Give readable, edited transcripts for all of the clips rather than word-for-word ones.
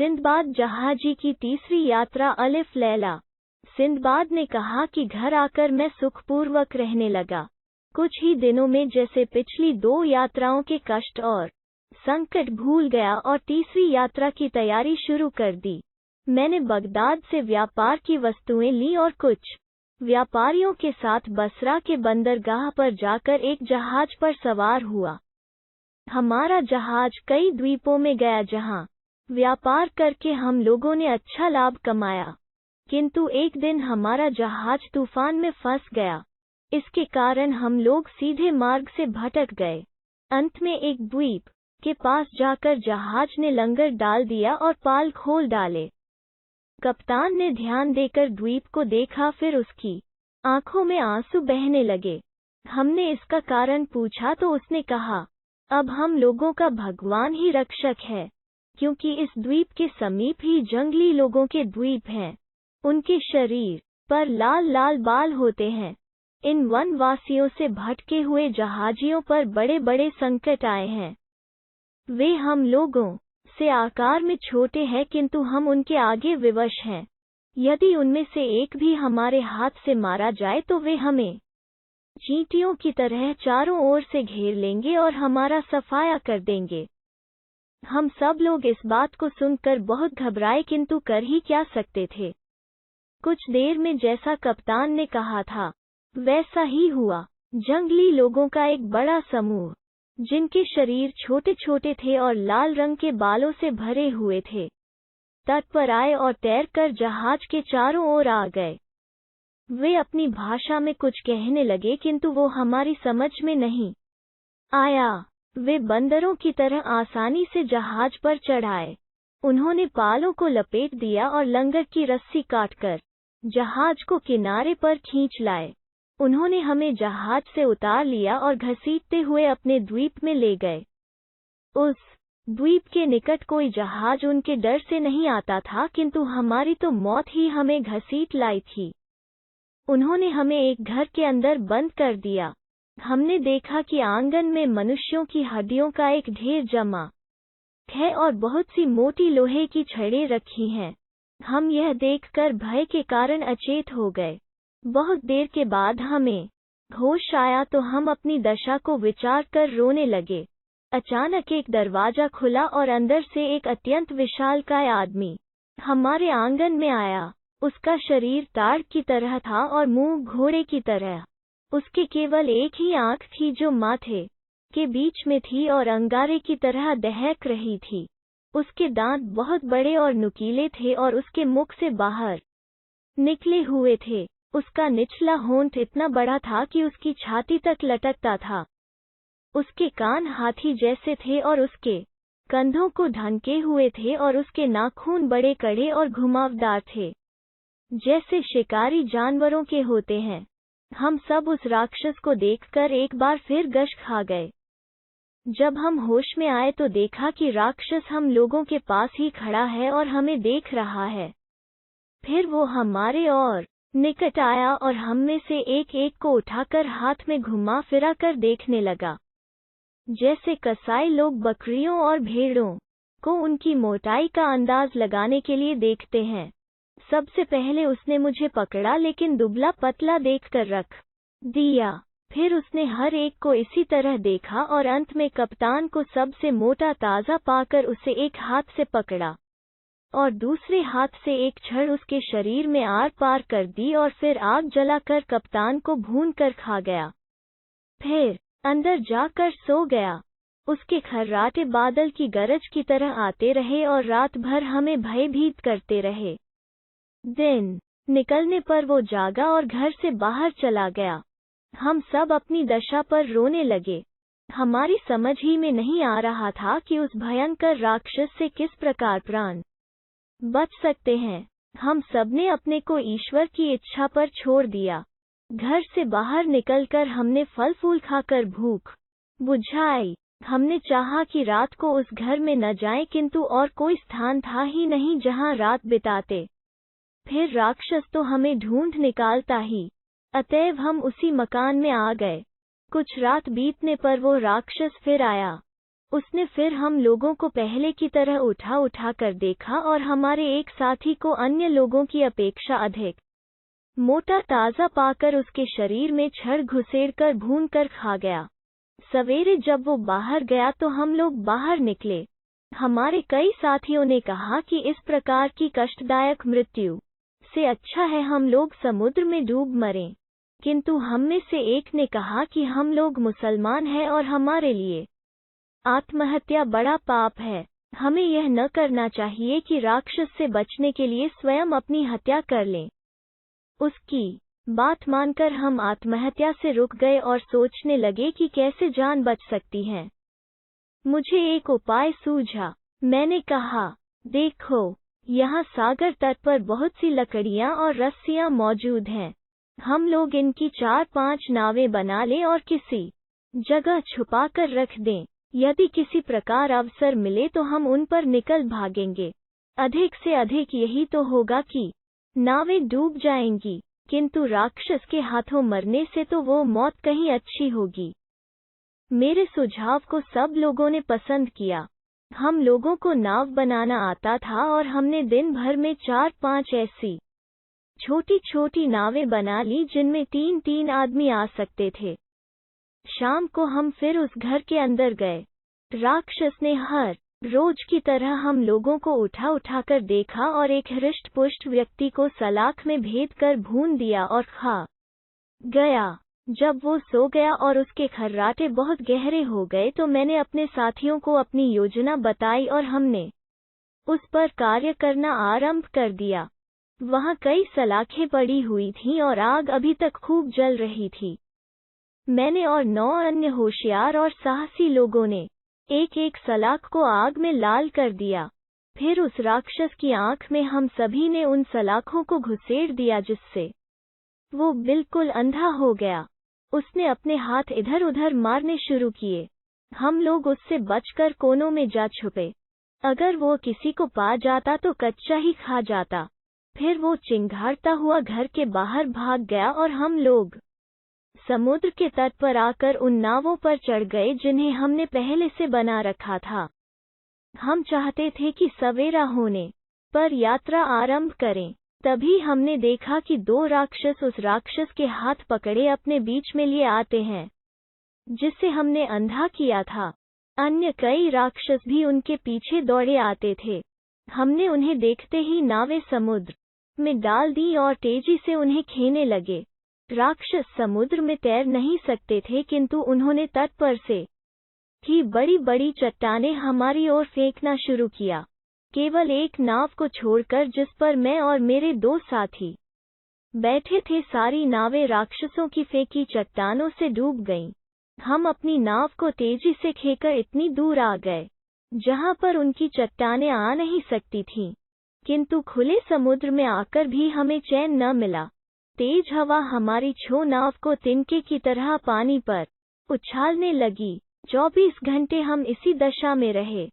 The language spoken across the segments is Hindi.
सिंदबाद जहाजी की तीसरी यात्रा अलिफ लैला। सिंदबाद ने कहा कि घर आकर मैं सुखपूर्वक रहने लगा। कुछ ही दिनों में जैसे पिछली 2 यात्राओं के कष्ट और संकट भूल गया और तीसरी यात्रा की तैयारी शुरू कर दी। मैंने बगदाद से व्यापार की वस्तुएं ली और कुछ व्यापारियों के साथ बसरा के बंदरगाह पर जाकर एक जहाज पर सवार हुआ। हमारा जहाज कई द्वीपों में गया जहां व्यापार करके हम लोगों ने अच्छा लाभ कमाया, किंतु एक दिन हमारा जहाज तूफान में फंस गया। इसके कारण हम लोग सीधे मार्ग से भटक गए। अंत में एक द्वीप के पास जाकर जहाज ने लंगर डाल दिया और पाल खोल डाले। कप्तान ने ध्यान देकर द्वीप को देखा, फिर उसकी आंखों में आंसू बहने लगे। हमने इसका कारण पूछा तो उसने कहा, अब हम लोगों का भगवान ही रक्षक है, क्योंकि इस द्वीप के समीप ही जंगली लोगों के द्वीप हैं। उनके शरीर पर लाल लाल बाल होते हैं। इन वनवासियों से भटके हुए जहाजियों पर बड़े बड़े संकट आए हैं। वे हम लोगों से आकार में छोटे हैं, किंतु हम उनके आगे विवश हैं। यदि उनमें से एक भी हमारे हाथ से मारा जाए तो वे हमें चींटियों की तरह चारों ओर से घेर लेंगे और हमारा सफाया कर देंगे। हम सब लोग इस बात को सुनकर बहुत घबराए, किंतु कर ही क्या सकते थे। कुछ देर में जैसा कप्तान ने कहा था वैसा ही हुआ। जंगली लोगों का एक बड़ा समूह, जिनके शरीर छोटे छोटे थे और लाल रंग के बालों से भरे हुए थे, तट पर आए और तैरकर जहाज के चारों ओर आ गए। वे अपनी भाषा में कुछ कहने लगे, किंतु वो हमारी समझ में नहीं आया। वे बंदरों की तरह आसानी से जहाज पर चढ़ाए। उन्होंने पालों को लपेट दिया और लंगर की रस्सी काटकर जहाज को किनारे पर खींच लाए। उन्होंने हमें जहाज से उतार लिया और घसीटते हुए अपने द्वीप में ले गए। उस द्वीप के निकट कोई जहाज उनके डर से नहीं आता था, किंतु हमारी तो मौत ही हमें घसीट लाई थी। उन्होंने हमें एक घर के अंदर बंद कर दिया। हमने देखा कि आंगन में मनुष्यों की हड्डियों का एक ढेर जमा है और बहुत सी मोटी लोहे की छड़ें रखी हैं। हम यह देखकर भय के कारण अचेत हो गए। बहुत देर के बाद हमें होश आया तो हम अपनी दशा को विचार कर रोने लगे। अचानक एक दरवाजा खुला और अंदर से एक अत्यंत विशालकाय आदमी हमारे आंगन में आया। उसका शरीर ताड़ की तरह था और मुंह घोड़े की तरह। उसके केवल एक ही आंख थी जो माथे के बीच में थी और अंगारे की तरह दहक रही थी। उसके दांत बहुत बड़े और नुकीले थे और उसके मुख से बाहर निकले हुए थे। उसका निचला होंठ इतना बड़ा था कि उसकी छाती तक लटकता था। उसके कान हाथी जैसे थे और उसके कंधों को ढके हुए थे और उसके नाखून बड़े कड़े और घुमावदार थे, जैसे शिकारी जानवरों के होते हैं। हम सब उस राक्षस को देखकर एक बार फिर गश खा गए। जब हम होश में आए तो देखा कि राक्षस हम लोगों के पास ही खड़ा है और हमें देख रहा है। फिर वो हमारे और निकट आया और हम में से एक एक को उठाकर हाथ में घुमा फिरा कर देखने लगा, जैसे कसाई लोग बकरियों और भेड़ों को उनकी मोटाई का अंदाज लगाने के लिए देखते हैं। सबसे पहले उसने मुझे पकड़ा, लेकिन दुबला पतला देखकर रख दिया। फिर उसने हर एक को इसी तरह देखा और अंत में कप्तान को सबसे मोटा ताज़ा पाकर उसे एक हाथ से पकड़ा और दूसरे हाथ से एक छड़ उसके शरीर में आर पार कर दी और फिर आग जलाकर कप्तान को भून कर खा गया। फिर अंदर जाकर सो गया। उसके खर्राटे बादल की गरज की तरह आते रहे और रात भर हमें भयभीत करते रहे। दिन निकलने पर वो जागा और घर से बाहर चला गया। हम सब अपनी दशा पर रोने लगे। हमारी समझ ही में नहीं आ रहा था कि उस भयंकर राक्षस से किस प्रकार प्राण बच सकते हैं। हम सबने अपने को ईश्वर की इच्छा पर छोड़ दिया। घर से बाहर निकलकर हमने फल फूल खाकर भूख बुझाई। हमने चाहा कि रात को उस घर में न जाएं, किंतु और कोई स्थान था ही नहीं जहां रात बिताते। फिर राक्षस तो हमें ढूंढ निकालता ही, अतएव हम उसी मकान में आ गए। कुछ रात बीतने पर वो राक्षस फिर आया उसने फिर हम लोगों को पहले की तरह उठा उठा कर देखा और हमारे एक साथी को अन्य लोगों की अपेक्षा अधिक मोटा ताज़ा पाकर उसके शरीर में छड़ घुसेड़ कर भून कर खा गया। सवेरे जब वो बाहर गया तो हम लोग बाहर निकले। हमारे कई साथियों ने कहा कि इस प्रकार की कष्टदायक मृत्यु से अच्छा है हम लोग समुद्र में डूब मरें, किंतु हम में से एक ने कहा कि हम लोग मुसलमान हैं और हमारे लिए आत्महत्या बड़ा पाप है। हमें यह न करना चाहिए कि राक्षस से बचने के लिए स्वयं अपनी हत्या कर लें। उसकी बात मानकर हम आत्महत्या से रुक गए और सोचने लगे कि कैसे जान बच सकती है। मुझे एक उपाय सूझा। मैंने कहा, देखो, यहाँ सागर तट पर बहुत सी लकड़ियाँ और रस्सियाँ मौजूद हैं। हम लोग इनकी 4-5 नावें बना लें और किसी जगह छुपा कर रख दें। यदि किसी प्रकार अवसर मिले तो हम उन पर निकल भागेंगे। अधिक से अधिक यही तो होगा कि नावें डूब जाएंगी, किंतु राक्षस के हाथों मरने से तो वो मौत कहीं अच्छी होगी। मेरे सुझाव को सब लोगों ने पसंद किया। हम लोगों को नाव बनाना आता था और हमने दिन भर में 4-5 ऐसी छोटी छोटी नावें बना ली जिनमें 3-3 आदमी आ सकते थे। शाम को हम फिर उस घर के अंदर गए। राक्षस ने हर रोज की तरह हम लोगों को उठा उठा कर देखा और एक हृष्ट पुष्ट व्यक्ति को सलाख में भेद कर भून दिया और खा गया। जब वो सो गया और उसके खर्राटे बहुत गहरे हो गए तो मैंने अपने साथियों को अपनी योजना बताई और हमने उस पर कार्य करना आरंभ कर दिया। वहाँ कई सलाखें पड़ी हुई थीं और आग अभी तक खूब जल रही थी। मैंने और 9 अन्य होशियार और साहसी लोगों ने एक एक सलाख को आग में लाल कर दिया। फिर उस राक्षस की आंख में हम सभी ने उन सलाखों को घुसेड़ दिया जिससे वो बिल्कुल अंधा हो गया। उसने अपने हाथ इधर उधर मारने शुरू किए। हम लोग उससे बचकर कोनों में जा छुपे। अगर वो किसी को पा जाता तो कच्चा ही खा जाता। फिर वो चिंघाड़ता हुआ घर के बाहर भाग गया और हम लोग समुद्र के तट पर आकर उन नावों पर चढ़ गए जिन्हें हमने पहले से बना रखा था। हम चाहते थे कि सवेरा होने पर यात्रा आरंभ करें। तभी हमने देखा कि 2 राक्षस उस राक्षस के हाथ पकड़े अपने बीच में लिए आते हैं जिसे हमने अंधा किया था। अन्य कई राक्षस भी उनके पीछे दौड़े आते थे। हमने उन्हें देखते ही नावें समुद्र में डाल दी और तेजी से उन्हें खेने लगे। राक्षस समुद्र में तैर नहीं सकते थे किंतु उन्होंने तट पर से ही बड़ी बड़ी चट्टानें हमारी ओर फेंकना शुरू किया। केवल एक नाव को छोड़कर जिस पर मैं और मेरे 2 साथी बैठे थे सारी नावें राक्षसों की फेंकी चट्टानों से डूब गईं। हम अपनी नाव को तेजी से खेकर इतनी दूर आ गए जहां पर उनकी चट्टानें आ नहीं सकती थीं, किंतु खुले समुद्र में आकर भी हमें चैन न मिला। तेज हवा हमारी छो नाव को तिनके की तरह पानी पर उछालने लगी। 24 घंटे हम इसी दशा में रहे।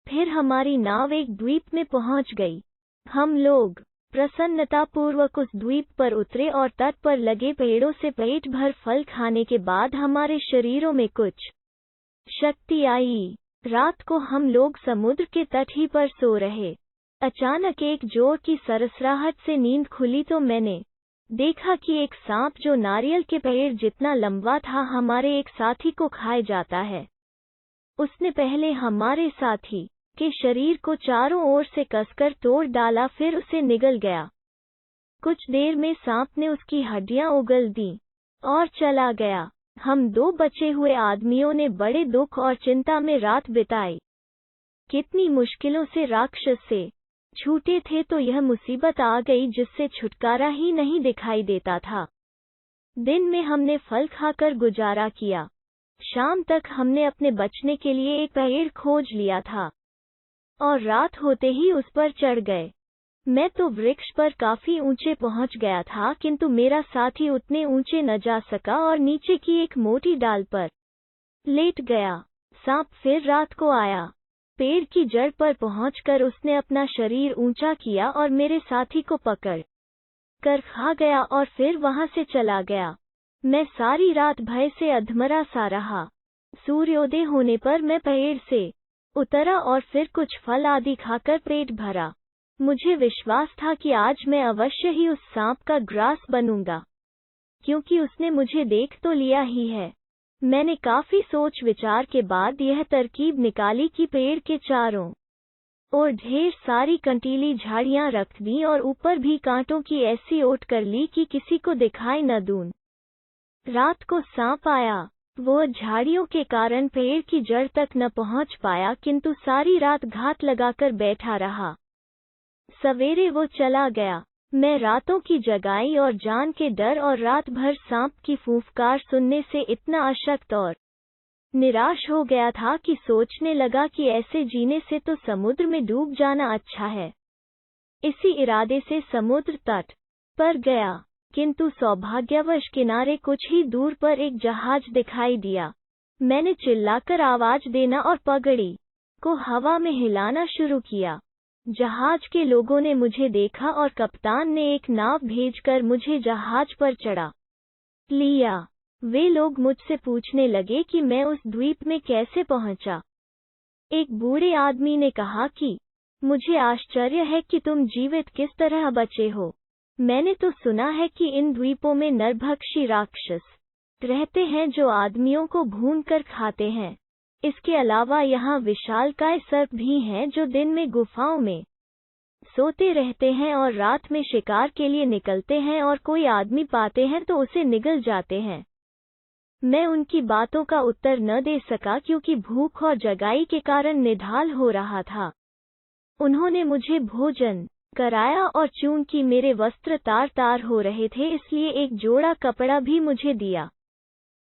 फिर हमारी नाव एक द्वीप में पहुंच गई। हम लोग प्रसन्नतापूर्वक उस द्वीप पर उतरे और तट पर लगे पेड़ों से पेट भर फल खाने के बाद हमारे शरीरों में कुछ शक्ति आई। रात को हम लोग समुद्र के तट ही पर सो रहे। अचानक एक जोर की सरसराहट से नींद खुली तो मैंने देखा कि एक सांप जो नारियल के पेड़ जितना लंबा था हमारे एक साथी को खाए जाता है। उसने पहले हमारे साथी के शरीर को चारों ओर से कसकर तोड़ डाला, फिर उसे निगल गया। कुछ देर में सांप ने उसकी हड्डियां उगल दी और चला गया। हम 2 बचे हुए आदमियों ने बड़े दुख और चिंता में रात बिताई। कितनी मुश्किलों से राक्षस से छूटे थे तो यह मुसीबत आ गई जिससे छुटकारा ही नहीं दिखाई देता था। दिन में हमने फल खाकर गुजारा किया। शाम तक हमने अपने बचने के लिए एक पेड़ खोज लिया था और रात होते ही उस पर चढ़ गए। मैं तो वृक्ष पर काफी ऊंचे पहुंच गया था किंतु मेरा साथी उतने ऊंचे न जा सका और नीचे की एक मोटी डाल पर लेट गया। सांप फिर रात को आया। पेड़ की जड़ पर पहुंचकर उसने अपना शरीर ऊंचा किया और मेरे साथी को पकड़ कर खा गया और फिर वहां से चला गया। मैं सारी रात भय से अधमरा सा रहा। सूर्योदय होने पर मैं पेड़ से उतरा और फिर कुछ फल आदि खाकर पेट भरा। मुझे विश्वास था कि आज मैं अवश्य ही उस सांप का ग्रास बनूंगा, क्योंकि उसने मुझे देख तो लिया ही है। मैंने काफी सोच विचार के बाद यह तरकीब निकाली कि पेड़ के चारों और ढेर सारी कंटीली झाड़ियां रख दी और ऊपर भी कांटों की ऐसी ओट कर ली कि किसी को दिखाई न दूं। रात को सांप आया। वो झाड़ियों के कारण पेड़ की जड़ तक न पहुंच पाया, किंतु सारी रात घात लगाकर बैठा रहा। सवेरे वो चला गया। मैं रातों की जगाई और जान के डर और रात भर सांप की फूंफकार सुनने से इतना अशक्त और निराश हो गया था कि सोचने लगा कि ऐसे जीने से तो समुद्र में डूब जाना अच्छा है। इसी इरादे से समुद्र तट पर गया, किंतु सौभाग्यवश किनारे कुछ ही दूर पर एक जहाज दिखाई दिया। मैंने चिल्लाकर आवाज देना और पगड़ी को हवा में हिलाना शुरू किया। जहाज के लोगों ने मुझे देखा और कप्तान ने एक नाव भेजकर मुझे जहाज पर चढ़ा लिया। वे लोग मुझसे पूछने लगे कि मैं उस द्वीप में कैसे पहुंचा। एक बूढ़े आदमी ने कहा कि मुझे आश्चर्य है कि तुम जीवित किस तरह बचे हो। मैंने तो सुना है कि इन द्वीपों में नरभक्षी राक्षस रहते हैं जो आदमियों को भूनकर खाते हैं। इसके अलावा यहाँ विशालकाय सर्प भी हैं जो दिन में गुफाओं में सोते रहते हैं और रात में शिकार के लिए निकलते हैं और कोई आदमी पाते हैं तो उसे निगल जाते हैं। मैं उनकी बातों का उत्तर न दे सका क्योंकि भूख और जगाई के कारण निढाल हो रहा था। उन्होंने मुझे भोजन कराया और चूंकि मेरे वस्त्र तार तार हो रहे थे इसलिए एक जोड़ा कपड़ा भी मुझे दिया।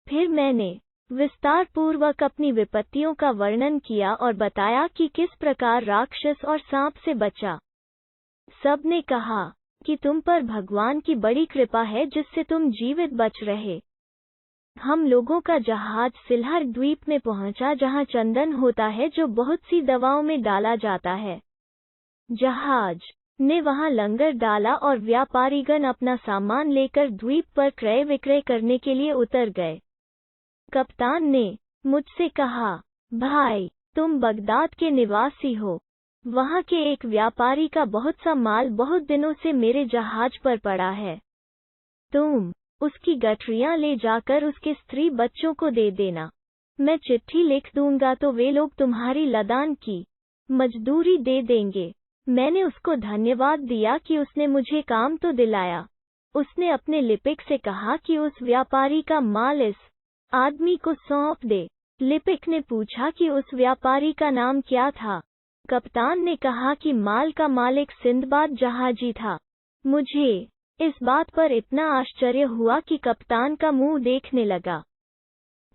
फिर मैंने विस्तार पूर्वक अपनी विपत्तियों का वर्णन किया और बताया कि किस प्रकार राक्षस और सांप से बचा। सबने कहा कि तुम पर भगवान की बड़ी कृपा है जिससे तुम जीवित बच रहे। हम लोगों का जहाज सिलहर द्वीप में पहुंचा जहां चंदन होता है जो बहुत सी दवाओं में डाला जाता है। जहाज ने वहां लंगर डाला और व्यापारीगण अपना सामान लेकर द्वीप पर क्रय विक्रय करने के लिए उतर गए। कप्तान ने मुझसे कहा, भाई तुम बगदाद के निवासी हो। वहां के एक व्यापारी का बहुत सा माल बहुत दिनों से मेरे जहाज पर पड़ा है। तुम उसकी गठरियां ले जाकर उसके स्त्री बच्चों को दे देना। मैं चिट्ठी लिख दूंगा तो वे लोग तुम्हारी लदान की मजदूरी दे देंगे। मैंने उसको धन्यवाद दिया कि उसने मुझे काम तो दिलाया। उसने अपने लिपिक से कहा कि उस व्यापारी का माल इस आदमी को सौंप दे। लिपिक ने पूछा कि उस व्यापारी का नाम क्या था। कप्तान ने कहा कि माल का मालिक सिंदबाद जहाजी था। मुझे इस बात पर इतना आश्चर्य हुआ कि कप्तान का मुंह देखने लगा।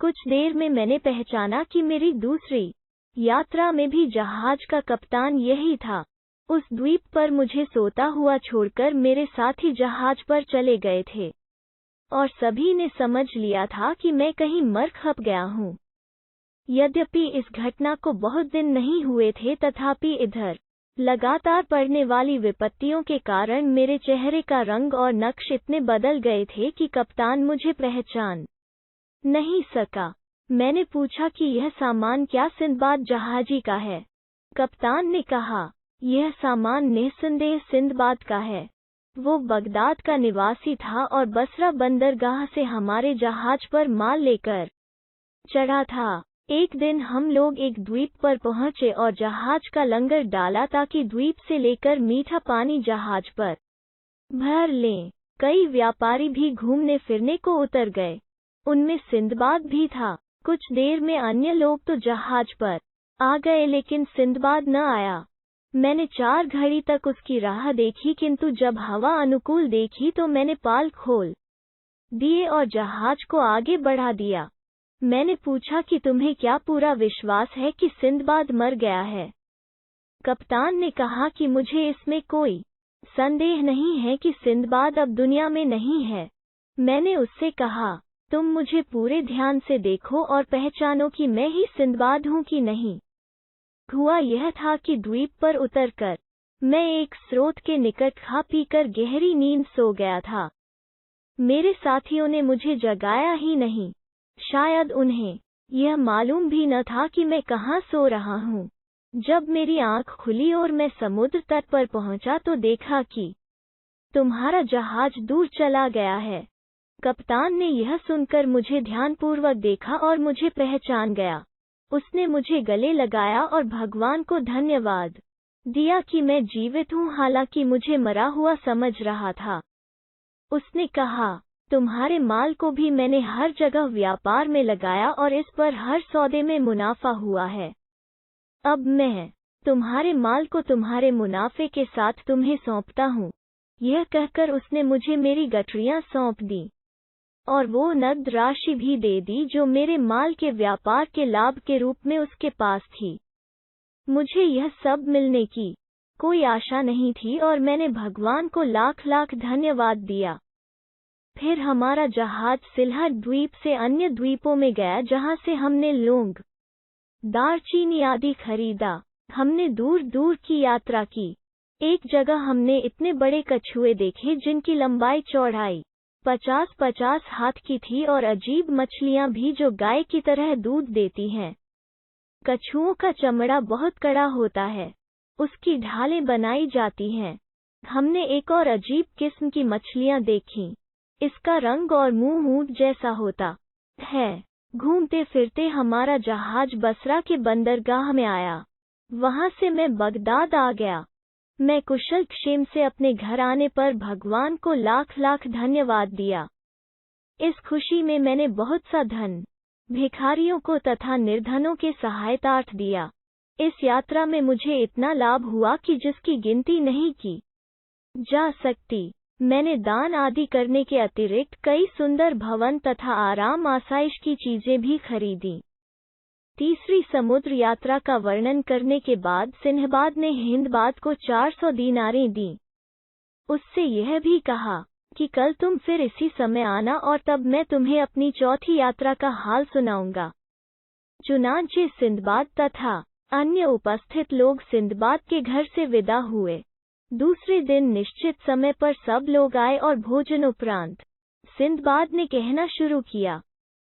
कुछ देर में मैंने पहचाना कि मेरी दूसरी यात्रा में भी जहाज का कप्तान यही था। उस द्वीप पर मुझे सोता हुआ छोड़कर मेरे साथी जहाज पर चले गए थे और सभी ने समझ लिया था कि मैं कहीं मर खप गया हूँ। यद्यपि इस घटना को बहुत दिन नहीं हुए थे, तथापि इधर लगातार पड़ने वाली विपत्तियों के कारण मेरे चेहरे का रंग और नक्श इतने बदल गए थे कि कप्तान मुझे पहचान नहीं सका। मैंने पूछा कि यह सामान क्या सिंदबाद जहाजी का है। कप्तान ने कहा, यह सामान निस्संदेह सिंदबाद का है। वो बगदाद का निवासी था और बसरा बंदरगाह से हमारे जहाज पर माल लेकर चढ़ा था। एक दिन हम लोग एक द्वीप पर पहुंचे और जहाज का लंगर डाला ताकि द्वीप से लेकर मीठा पानी जहाज पर भर लें। कई व्यापारी भी घूमने फिरने को उतर गए। उनमें सिंदबाद भी था। कुछ देर में अन्य लोग तो जहाज पर आ गए लेकिन सिंदबाद न आया। मैंने 4 घड़ी तक उसकी राह देखी, किंतु जब हवा अनुकूल देखी तो मैंने पाल खोल दिए और जहाज को आगे बढ़ा दिया। मैंने पूछा कि तुम्हें क्या पूरा विश्वास है कि सिंदबाद मर गया है। कप्तान ने कहा कि मुझे इसमें कोई संदेह नहीं है कि सिंदबाद अब दुनिया में नहीं है। मैंने उससे कहा, तुम मुझे पूरे ध्यान से देखो और पहचानो कि मैं ही सिंदबाद हूँ कि नहीं। हुआ यह था कि द्वीप पर उतरकर मैं एक स्रोत के निकट खा पीकर गहरी नींद सो गया था। मेरे साथियों ने मुझे जगाया ही नहीं। शायद उन्हें यह मालूम भी न था कि मैं कहाँ सो रहा हूँ। जब मेरी आंख खुली और मैं समुद्र तट पर पहुंचा तो देखा कि तुम्हारा जहाज दूर चला गया है। कप्तान ने यह सुनकर मुझे ध्यानपूर्वक देखा और मुझे पहचान गया। उसने मुझे गले लगाया और भगवान को धन्यवाद दिया कि मैं जीवित हूँ, हालांकि मुझे मरा हुआ समझ रहा था। उसने कहा, तुम्हारे माल को भी मैंने हर जगह व्यापार में लगाया और इस पर हर सौदे में मुनाफा हुआ है। अब मैं तुम्हारे माल को तुम्हारे मुनाफे के साथ तुम्हें सौंपता हूँ। यह कहकर उसने मुझे मेरी गठरियाँ सौंप दी और वो नकद राशि भी दे दी जो मेरे माल के व्यापार के लाभ के रूप में उसके पास थी। मुझे यह सब मिलने की कोई आशा नहीं थी और मैंने भगवान को लाख लाख धन्यवाद दिया। फिर हमारा जहाज सिल्हर द्वीप से अन्य द्वीपों में गया जहां से हमने लौंग, दालचीनी आदि खरीदा। हमने दूर दूर की यात्रा की। एक जगह हमने इतने बड़े कछुए देखे जिनकी लंबाई चौड़ाई 50-50 हाथ की थी और अजीब मछलियां भी जो गाय की तरह दूध देती हैं। कछुओं का चमड़ा बहुत कड़ा होता है, उसकी ढालें बनाई जाती हैं। हमने एक और अजीब किस्म की मछलियां देखीं। इसका रंग और मुंह ऊंट जैसा होता है। घूमते फिरते हमारा जहाज बसरा के बंदरगाह में आया। वहां से मैं बगदाद आ गया। मैं कुशल क्षेम से अपने घर आने पर भगवान को लाख लाख धन्यवाद दिया। इस खुशी में मैंने बहुत सा धन भिखारियों को तथा निर्धनों के सहायतार्थ दिया। इस यात्रा में मुझे इतना लाभ हुआ कि जिसकी गिनती नहीं की जा सकती। मैंने दान आदि करने के अतिरिक्त कई सुंदर भवन तथा आराम आसाइश की चीजें भी खरीदी। तीसरी समुद्र यात्रा का वर्णन करने के बाद सिंहबाद ने हिंदबाद को 400 दीनारें दी। उससे यह भी कहा कि कल तुम फिर इसी समय आना और तब मैं तुम्हें अपनी चौथी यात्रा का हाल सुनाऊंगा। चुनांचे सिंदबाद तथा अन्य उपस्थित लोग सिंदबाद के घर से विदा हुए। दूसरे दिन निश्चित समय पर सब लोग आए और भोजन उपरांत सिंदबाद ने कहना शुरू किया,